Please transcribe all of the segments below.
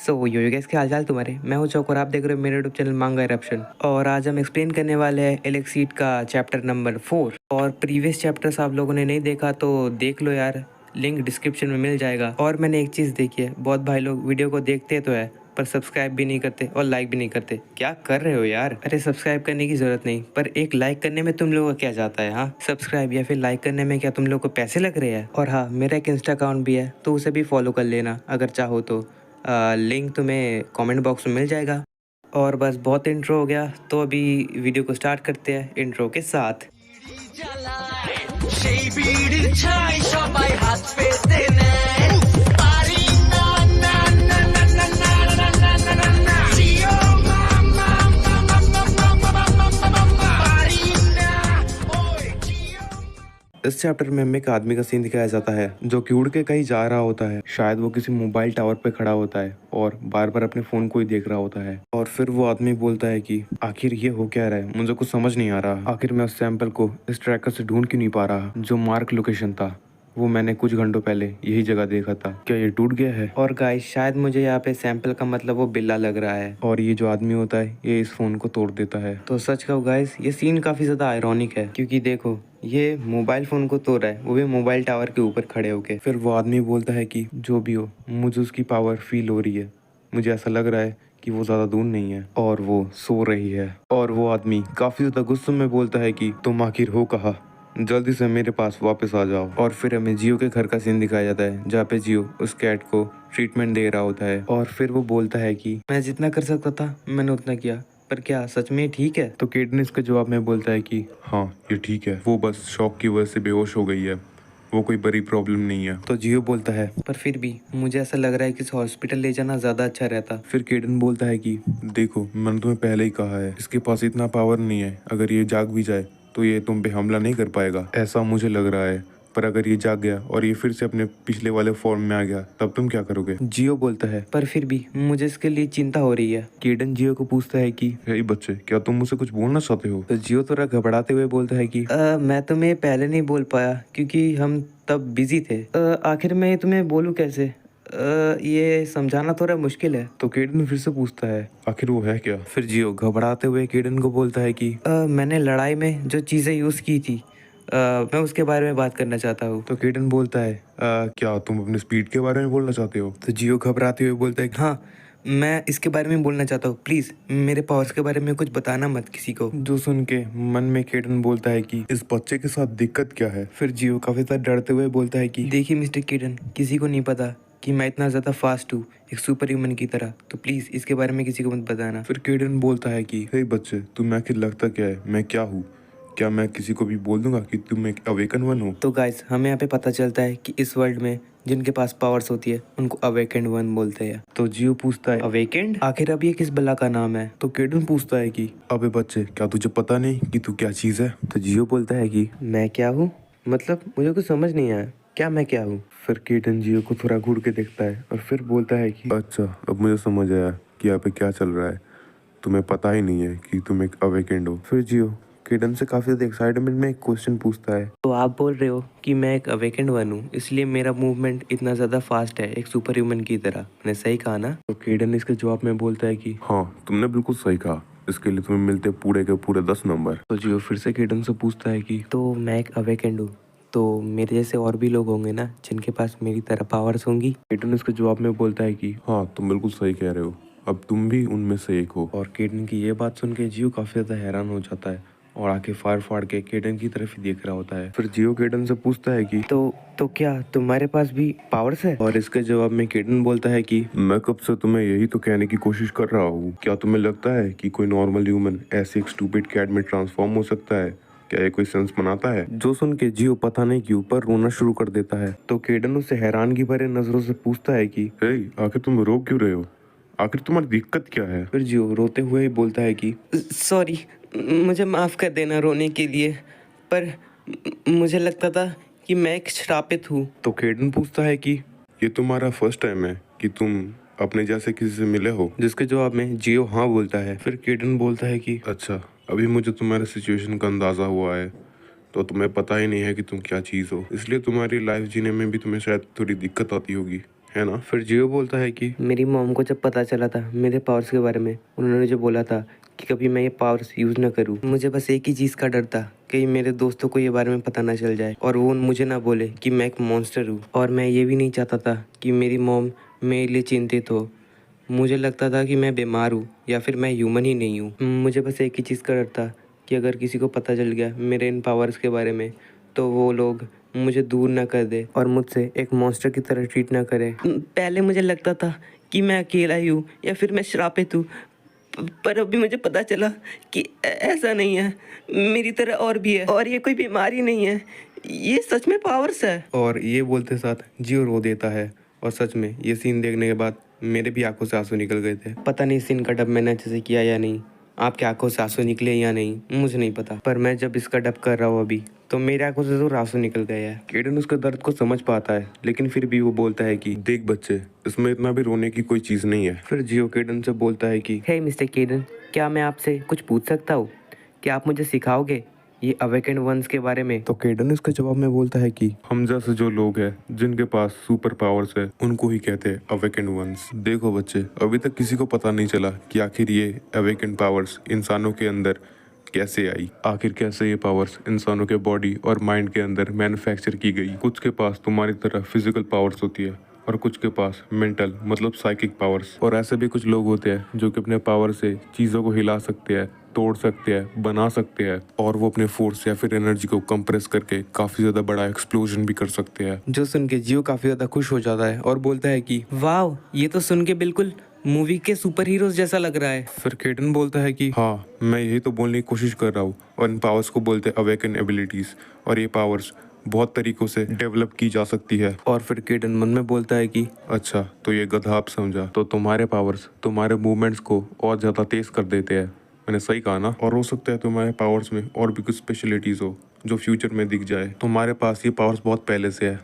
Yo guys, क्या हालचाल तुम्हारे। मैं हूं चौक और आप देख रहे हो मेरे यूट्यूब चैनल मांगा इरप्शन। और आज हम एक्सप्लेन करने वाले हैं एलेक्सीड का चैप्टर नंबर 4। और प्रीवियस चैप्टर्स आप लोगों ने नहीं देखा तो देख लो यार, लिंक डिस्क्रिप्शन में मिल जाएगा। और मैंने एक चीज़ देखी है, बहुत भाई लोग वीडियो को देखते तो है पर सब्सक्राइब भी नहीं करते और लाइक भी नहीं करते। क्या कर रहे हो यार। अरे सब्सक्राइब करने की जरूरत नहीं, पर एक लाइक करने में तुम लोगों का क्या जाता है। हाँ, सब्सक्राइब या फिर लाइक करने में क्या तुम लोग को पैसे लग रहे हैं। और हाँ, मेरा एक इंस्टा अकाउंट भी है तो उसे भी फॉलो कर लेना अगर चाहो तो। लिंक तुम्हें कमेंट बॉक्स में मिल जाएगा। और बस बहुत इंट्रो हो गया, तो अभी वीडियो को स्टार्ट करते हैं इंट्रो के साथ। সেই বিড়ির ছাই সবাই হাত পেতে নেয় পারি না না না না না না না না না না না জিও মামা মামা মামা মামা মামা পারি না ওই জিও। इस चैप्टर में हमें एक आदमी का सीन दिखाया जाता है जो कि उड़ के कहीं जा रहा होता है। शायद वो किसी मोबाइल टावर पे खड़ा होता है और बार बार अपने फोन को ही देख रहा होता है। और फिर वो आदमी बोलता है कि आखिर ये हो क्या रहा है, मुझे कुछ समझ नहीं आ रहा। आखिर मैं उस सैंपल को इस ट्रैकर से ढूंढ क्यों नहीं पा रहा। जो मार्क लोकेशन था वो मैंने कुछ घंटों पहले यही जगह देखा था। क्या ये टूट गया है? और गाइस, शायद मुझे यहाँ पे सैंपल का मतलब वो बिल्ला लग रहा है। और ये जो आदमी होता है ये इस फोन को तोड़ देता है। तो सच कहूँ गाइस, ये सीन काफ़ी ज़्यादा आयरॉनिक है, क्योंकि देखो ये मोबाइल फ़ोन को तोड़ रहा है, वो भी मोबाइल टावर के ऊपर खड़े होके। फिर वो आदमी बोलता है कि जो भी हो, मुझे उसकी पावर फील हो रही है। मुझे ऐसा लग रहा है कि वो ज़्यादा दूर नहीं है और वो सो रही है। और वो आदमी काफ़ी ज़्यादा गुस्से में बोलता है कि तुम आखिर हो कहाँ, जल्दी से मेरे पास वापस आ जाओ। और फिर हमें जियो के घर का सीन दिखाया जाता है जहाँ पे जियो उस कैट को ट्रीटमेंट दे रहा होता है। और फिर वो बोलता है कि मैं जितना कर सकता था मैंने उतना किया, पर क्या सच में ठीक है। तो केट ने इसके जवाब में बोलता है कि हाँ ये ठीक है, वो बस शॉक की वजह से बेहोश हो गई है, वो कोई बड़ी प्रॉब्लम नहीं है। तो जियो बोलता है पर फिर भी मुझे ऐसा लग रहा है कि इस हॉस्पिटल ले जाना ज़्यादा अच्छा रहता। फिर केडन बोलता है कि देखो मैंने तुम्हें पहले ही कहा है, इसके पास इतना पावर नहीं है। अगर ये जाग भी जाए तो ये तुम पे हमला नहीं कर पाएगा, ऐसा मुझे लग रहा है। पर अगर ये जाग गया और ये फिर से अपने पिछले वाले फॉर्म में आ गया तब तुम क्या करोगे? जियो बोलता है पर फिर भी मुझे इसके लिए चिंता हो रही है। केडन जियो को पूछता है कि हे बच्चे, क्या तुम मुझसे कुछ बोलना चाहते हो? तो जियो थोड़ा घबराते हुए बोलता है कि मैं तुम्हें पहले नहीं बोल पाया क्योंकि हम तब बिजी थे। आखिर मैं तुम्हें बोलूँ कैसे, ये समझाना थोड़ा मुश्किल है। तो केडन फिर से पूछता है आखिर वो है क्या? फिर जियो घबराते हुए केडन को बोलता है कि मैंने लड़ाई में जो चीज़ें यूज़ की थी, मैं उसके बारे में बात करना चाहता हूँ। तो केडन बोलता है क्या तुम अपने स्पीड के बारे में बोलना चाहते हो? तो जियो घबराते हुए बोलता है हाँ, मैं इसके बारे में बोलना चाहता हूँ। प्लीज़ मेरे पावर्स के बारे में कुछ बताना मत किसी को। जो सुन के मन में केडन बोलता है कि इस बच्चे के साथ दिक्कत क्या है। फिर जियो काफी ज्यादा डरते हुए बोलता है कि देखिए मिस्टर किडन, किसी को नहीं पता कि मैं इतना ज़्यादा फास्ट हूँ, एक सुपर ह्यूमन की तरह, तो प्लीज़ इसके बारे में किसी को मत बताना। फिर केडन बोलता है कि हे बच्चे, तुम्हें आखिर लगता क्या है मैं क्या हूँ? क्या मैं किसी को भी बोल दूंगा कि तुम एक अवेकन वन हो? तो गाइस, हमें यहाँ पे पता चलता है कि इस वर्ल्ड में जिनके पास पावर्स होती है उनको अवेकेंड वन बोलते हैं। तो जियो पूछता है अवेकेंड? आखिर अब ये किस बला का नाम है? तो केडन पूछता है कि अबे बच्चे, क्या तुझे पता नहीं कि तू क्या चीज है? तो जियो बोलता है कि मैं क्या हूँ? मतलब मुझे कुछ समझ नहीं आया, क्या मैं क्या हूँ? फिर केडन जियो को थोड़ा घूर के देखता है और फिर बोलता है कि अच्छा, अब मुझे समझ आया कि यहाँ पे क्या चल रहा है। तुम्हें पता ही नहीं है कि तुम एक अवेकेंड हो। फिर जियो केडन से काफी ज्यादा एक्साइटमेंट में एक क्वेश्चन पूछता है। तो आप बोल रहे हो कि मैं एक अवेकेंड वन हूँ, इसलिए मेरा मूवमेंट इतना ज़्यादा फास्ट है, एक सुपर ह्यूमन की तरह। मैंने सही कहा ना? तो केडन इसके जवाब में बोलता है कि हाँ तुमने बिल्कुल सही कहा, इसके लिए तुम्हें मिलते पूरे के पूरे 10 नंबर। तो जियो फिर से केडन से पूछता है कि तो मैं एक अवेकेंड हूँ, तो मेरे जैसे और भी लोग होंगे ना जिनके पास मेरी तरह पावर्स होंगी? केडन इसके जवाब में बोलता है कि हाँ तुम बिल्कुल सही कह रहे हो, अब तुम भी उनमें से एक हो। और केडन की ये बात सुन के जियो काफी ज्यादा हैरान हो जाता है और आंखें फाड़ फाड़ के केडन की तरफ ही देख रहा होता है। फिर जियो केडन से पूछता है कि तो क्या तुम्हारे पास भी पावर्स है? और इसके जवाब में केडन बोलता है कि मैं कब से तुम्हें यही तो कहने की कोशिश कर रहा हूँ। क्या तुम्हें लगता है कि कोई नॉर्मल ह्यूमन ऐसे एक स्टूपिड कैट में ट्रांसफॉर्म हो सकता है? क्या ये कोई सेंस बनाता है? जो सुन के जियो पता नहीं क्यों पर रोना शुरू कर देता है। तो केडन उससे हैरानगी भरे नजरों से पूछता है कि आखिर तुम रो क्यों रहे हो? आखिर तुम्हारी दिक्कत क्या है? फिर जियो रोते हुए ही बोलता है कि सॉरी, मुझे माफ़ कर देना रोने के लिए, पर मुझे लगता था कि मैं एक श्रापित हूँ। तो केडन पूछता है कि ये तुम्हारा फर्स्ट टाइम है कि तुम अपने जैसे किसी से मिले हो? जिसके जवाब में जियो हाँ बोलता है। फिर केडन बोलता है कि अच्छा, अभी मुझे तुम्हारे सिचुएशन का अंदाजा हुआ है, तो तुम्हें पता ही नहीं है कि तुम क्या चीज़ हो, इसलिए तुम्हारी लाइफ जीने में भी तुम्हें शायद थोड़ी दिक्कत आती होगी, है ना। फिर जियो बोलता है कि मेरी मॉम को जब पता चला था मेरे पावर्स के बारे में, उन्होंने जो बोला था कि कभी मैं ये पावर्स यूज़ ना करूँ, मुझे बस एक ही चीज़ का डर था कि मेरे दोस्तों को ये बारे में पता ना चल जाए और वो मुझे ना बोले कि मैं एक मॉन्स्टर हूँ। और मैं ये भी नहीं चाहता था कि मेरी मॉम मेरे लिए चिंतित हो। मुझे लगता था कि मैं बीमार हूँ या फिर मैं ह्यूमन ही नहीं हूँ। मुझे बस एक ही चीज़ का डर था कि अगर किसी को पता चल गया मेरे इन पावर्स के बारे में तो वो लोग मुझे दूर ना कर दे और मुझसे एक मॉन्स्टर की तरह ट्रीट ना करे। पहले मुझे लगता था कि मैं अकेला ही हूँ या फिर मैं श्रापित हूँ, पर अभी मुझे पता चला कि ऐसा नहीं है, मेरी तरह और भी है और ये कोई बीमारी नहीं है, ये सच में पावर्स है। और ये बोलते साथ जियो रो देता है। और सच में ये सीन देखने के बाद मेरे भी आंखों से आंसू निकल गए थे। पता नहीं सीन का डब मैंने अच्छे से किया या नहीं, आपकी आंखों से आंसू निकले या नहीं मुझे नहीं पता, पर मैं जब इसका डब कर रहा हूँ अभी तो मेरी आंखों से तो आंसू निकल गए हैं। केडन उसके दर्द को समझ पाता है, लेकिन फिर भी वो बोलता है कि देख बच्चे, इसमें इतना भी रोने की कोई चीज नहीं है। फिर जियो केडन से बोलता है कि हे मिस्टर केडन, क्या मैं आपसे कुछ पूछ सकता हूँ? क्या आप मुझे सिखाओगे ये अवेकेंड वंस के बारे में? तो केडन इसके जवाब में बोलता है कि हम जैसे जो लोग हैं जिनके पास सुपर पावर्स है उनको ही कहते हैं अवेकेंड वंस। देखो बच्चे, अभी तक किसी को पता नहीं चला कि आखिर ये अवेकेंड पावर्स इंसानों के अंदर कैसे आई, आखिर कैसे ये पावर्स इंसानों के बॉडी और माइंड के अंदर मैन्युफैक्चर की गई। कुछ के पास तुम्हारी तरह फिजिकल पावर्स होती है और कुछ के पास मेंटल मतलब साइकिक पावर्स। और ऐसे भी कुछ लोग होते हैं जो कि अपने पावर से चीज़ों को हिला सकते हैं, तोड़ सकते हैं, बना सकते हैं और वो अपने फोर्स या फिर एनर्जी को कंप्रेस करके काफ़ी ज़्यादा बड़ा एक्सप्लोजन भी कर सकते हैं। जो सुन के जियो काफ़ी ज़्यादा खुश हो जाता है और बोलता है कि वाह, ये तो सुन के बिल्कुल मूवी के सुपर हीरोज जैसा लग रहा है। फिर केडन बोलता है कि हाँ, मैं यही तो बोलने की कोशिश कर रहा हूँ और इन पावर्स को बोलते हैं अवेकन एबिलिटीज़ और ये पावर्स बहुत तरीकों से डेवलप की जा सकती है। और फिर केडन मन में बोलता है कि अच्छा, तो ये गधा आप समझा, तो तुम्हारे पावर्स तुम्हारे मूवमेंट्स को और ज़्यादा तेज कर देते हैं। मैंने सही कहा ना। और हो सकता है तुम्हारे पावर्स में और भी कुछ स्पेशलिटीज़ हो जो फ्यूचर में दिख जाए। तुम्हारे पास ये पावर्स बहुत पहले से है,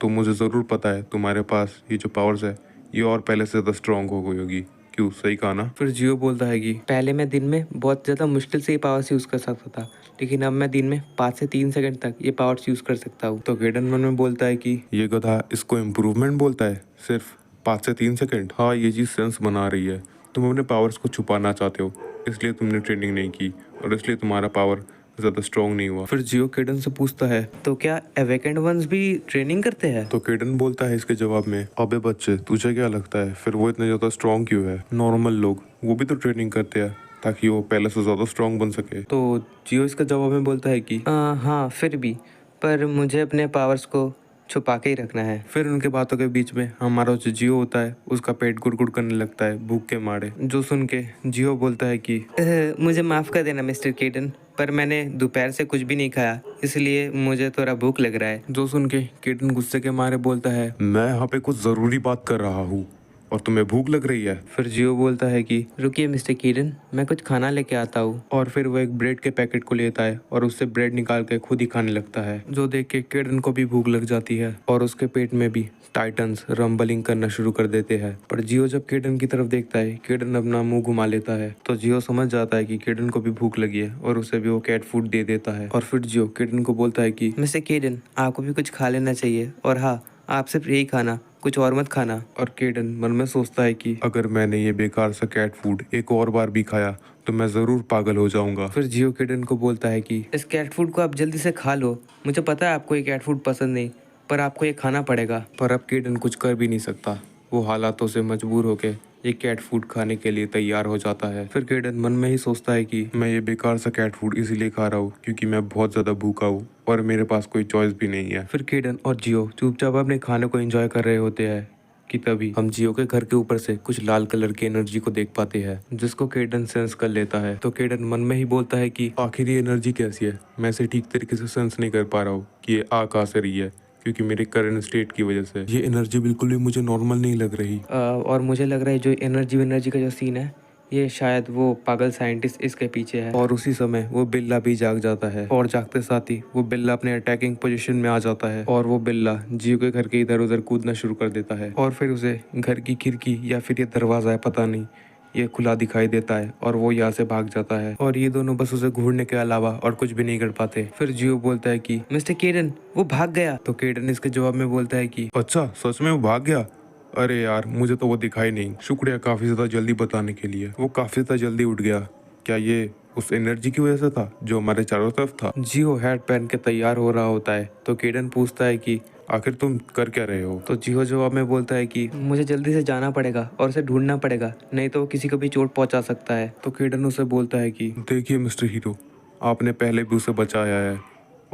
तो मुझे ज़रूर पता है तुम्हारे पास ये जो पावर्स है ये और पहले से ज़्यादा स्ट्रॉन्ग हो गई होगी। क्यों, सही कहा ना। फिर जियो बोलता है कि पहले मैं दिन में बहुत ज़्यादा मुश्किल से ये पावर्स यूज़ कर सकता था, लेकिन अब मैं दिन में 5 से 3 सेकंड तक ये पावर्स यूज़ कर सकता हूँ। तो केडन मन में बोलता है कि ये गधा इसको इम्प्रूवमेंट बोलता है, सिर्फ 5 से 3 सेकंड। हाँ, ये चीज़ सेंस बना रही है। तुम अपने पावर्स को छुपाना चाहते हो, इसलिए तुमने ट्रेनिंग नहीं की और इसलिए तुम्हारा पावर ज़्यादा स्ट्रॉन्ग नहीं हुआ। फिर जियो केडन से पूछता है तो क्या अवेकेंड वंस भी ट्रेनिंग करते हैं? तो केडन बोलता है इसके जवाब में, अबे बच्चे, तुझे क्या लगता है फिर वो इतने ज़्यादा स्ट्रॉन्ग क्यों है? नॉर्मल लोग वो भी तो ट्रेनिंग करते हैं ताकि वो पहले से ज़्यादा स्ट्रॉन्ग बन सके। तो जियो इसका जवाब में बोलता है कि हाँ, फिर भी, पर मुझे अपने पावर्स को छुपा के ही रखना है। फिर उनके बातों के बीच में हमारा जो जियो होता है उसका पेट गुड़गुड़ करने लगता है भूख के मारे। जो सुन के जियो बोलता है कि मुझे माफ़ कर देना मिस्टर केडन, पर मैंने दोपहर से कुछ भी नहीं खाया, इसलिए मुझे थोड़ा भूख लग रहा है। जो सुन के केडन गुस्से के मारे बोलता है, मैं यहाँ पे कुछ ज़रूरी बात कर रहा हूँ और तुम्हें भूख लग रही है। फिर जियो बोलता है कि रुकिए मिस्टर केडन, मैं कुछ खाना लेके आता हूँ। और फिर वो एक ब्रेड के पैकेट को लेता है और उससे ब्रेड निकाल के खुद ही खाने लगता है। जो देख के केडन को भी भूख लग जाती है और उसके पेट में भी टाइटन्स रंबलिंग करना शुरू कर देते हैं। पर जियो जब केडन की तरफ देखता है, केडन अपना मुंह घुमा लेता है, तो जियो समझ जाता है कि केडन को भी भूख लगी है और उसे भी वो कैट फूड दे देता है। और फिर जियो केडन को बोलता है कि मिस्टर केडन, आपको भी कुछ खा लेना चाहिए, और हाँ, आप सिर्फ यही खाना, कुछ और मत खाना। और केडन मन में सोचता है कि अगर मैंने ये बेकार सा कैट फूड एक और बार भी खाया तो मैं ज़रूर पागल हो जाऊंगा। फिर जियो केडन को बोलता है कि इस कैट फूड को आप जल्दी से खा लो। मुझे पता है आपको ये कैट फूड पसंद नहीं, पर आपको ये खाना पड़ेगा। पर अब केडन कुछ कर भी नहीं सकता, वो हालातों से मजबूर होके ये कैट फूड खाने के लिए तैयार हो जाता है। फिर केडन मन में ही सोचता है कि मैं ये बेकार सा कैट फूड इसीलिए खा रहा हूँ क्योंकि मैं बहुत ज़्यादा भूखा हूँ और मेरे पास कोई चॉइस भी नहीं है। फिर केडन और जियो चुपचाप अपने खाने को एंजॉय कर रहे होते हैं कि तभी हम जियो के घर के ऊपर से कुछ लाल कलर की एनर्जी को देख पाते हैं, जिसको केडन सेंस कर लेता है। तो केडन मन में ही बोलता है कि आखिर ये एनर्जी कैसी है, मैं इसे ठीक तरीके से सेंस नहीं कर पा रहा हूँ कि ये आ कहाँ से रही है, क्योंकि मेरे करंट स्टेट की वजह से ये एनर्जी बिल्कुल भी मुझे नॉर्मल नहीं लग रही। और मुझे लग रहा है जो एनर्जी का जो सीन है, ये शायद वो पागल साइंटिस्ट इसके पीछे है। और उसी समय वो बिल्ला भी जाग जाता है और जागते साथ ही वो बिल्ला अपने अटैकिंग पोजीशन में आ जाता है और वो बिल्ला जियो के घर के इधर उधर कूदना शुरू कर देता है। और फिर उसे घर की खिड़की या फिर ये दरवाजा है, पता नहीं, ये खुला दिखाई देता है और वो यहाँ से भाग जाता है और ये दोनों बस उसे घूरने के अलावा और कुछ भी नहीं कर पाते। फिर जियो बोलता है कि मिस्टर केडन, वो भाग गया। तो केडन इसके जवाब में बोलता है कि अच्छा, सच में वो भाग गया? अरे यार, मुझे तो वो दिखाई नहीं। शुक्रिया काफी ज्यादा जल्दी बताने के लिए। वो काफी ज्यादा जल्दी उठ गया। क्या ये उस एनर्जी की वजह से था जो हमारे चारों तरफ था? जियो हैट पहन के तैयार हो रहा होता है तो केडन पूछता है कि आखिर तुम कर क्या रहे हो? तो जियो जवाब में बोलता है कि मुझे जल्दी से जाना पड़ेगा और उसे ढूंढना पड़ेगा, नहीं तो वो किसी को भी चोट पहुंचा सकता है। तो केडन उसे बोलता है कि देखिए मिस्टर हीरो, आपने पहले भी उसे बचाया है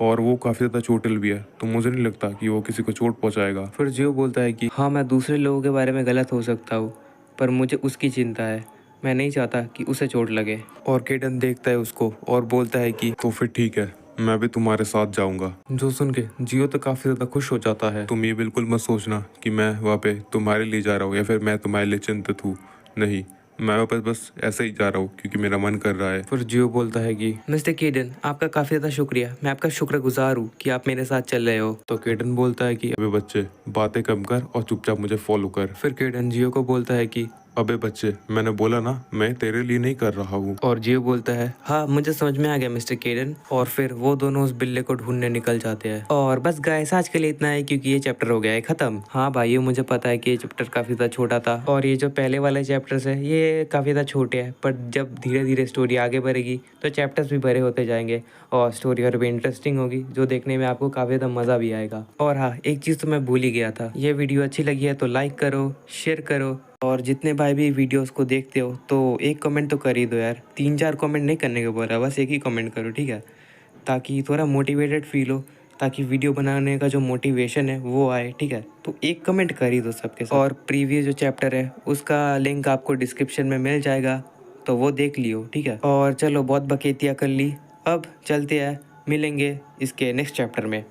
और वो काफी ज्यादा चोटिल भी है, तो मुझे नहीं लगता कि वो किसी को चोट पहुंचाएगा। फिर जियो बोलता है कि हाँ, मैं दूसरे लोगों के बारे में गलत हो सकता हूँ, पर मुझे उसकी चिंता है। मैं नहीं चाहता कि उसे चोट लगे। और केडन देखता है उसको और बोलता है कि तो फिर ठीक है, मैं भी तुम्हारे साथ जाऊंगा। जो सुन के जियो तो काफी ज्यादा खुश हो जाता है। तुम ये बिल्कुल मत सोचना कि मैं वहाँ पे तुम्हारे लिए जा रहा हूँ या फिर मैं तुम्हारे लिए चिंतित हूँ। नहीं, मैं वापस बस ऐसे ही जा रहा हूँ क्योंकि मेरा मन कर रहा है। फिर जियो बोलता है कि मिस्टर केडन, आपका काफ़ी ज़्यादा शुक्रिया। मैं आपका शुक्रगुजार हूँ कि आप मेरे साथ चल रहे हो। तो केडन बोलता है कि अबे बच्चे, बातें कम कर और चुपचाप मुझे फॉलो कर। फिर केडन जियो को बोलता है कि अबे बच्चे, मैंने बोला ना मैं तेरे लिए नहीं कर रहा हूँ। और जियो बोलता है, हाँ मुझे समझ में आ गया मिस्टर केडन। और फिर वो दोनों उस बिल्ले को ढूंढने निकल जाते हैं। और बस गाइस, आज के लिए इतना है क्योंकि ये चैप्टर हो गया है खत्म। हाँ भाइयों, मुझे पता है कि ये चैप्टर काफ़ी ज़्यादा छोटा था और ये जो पहले वाले चैप्टर्स है ये काफ़ी ज़्यादा छोटे हैं, पर जब धीरे धीरे स्टोरी आगे बढ़ेगी तो चैप्टर्स भी बड़े होते जाएंगे और स्टोरी और भी इंटरेस्टिंग होगी, जो देखने में आपको काफ़ी ज़्यादा मज़ा भी आएगा। और हाँ, एक चीज़ तो मैं भूल ही गया था, ये वीडियो अच्छी लगी है तो लाइक करो, शेयर करो, और जितने भाई भी वीडियोस को देखते हो तो एक कमेंट तो कर ही दो यार। 3-4 कमेंट नहीं करने को बोल रहा, बस एक ही कमेंट करो, ठीक है? ताकि थोड़ा मोटिवेटेड फील हो, ताकि वीडियो बनाने का जो मोटिवेशन है वो आए, ठीक है? तो एक कमेंट कर ही दो सबके साथ। और प्रीवियस जो चैप्टर है उसका लिंक आपको डिस्क्रिप्शन में मिल जाएगा, तो वो देख लियो, ठीक है? और चलो, बहुत बकेतियाँ कर ली, अब चलते हैं, मिलेंगे इसके नेक्स्ट चैप्टर में।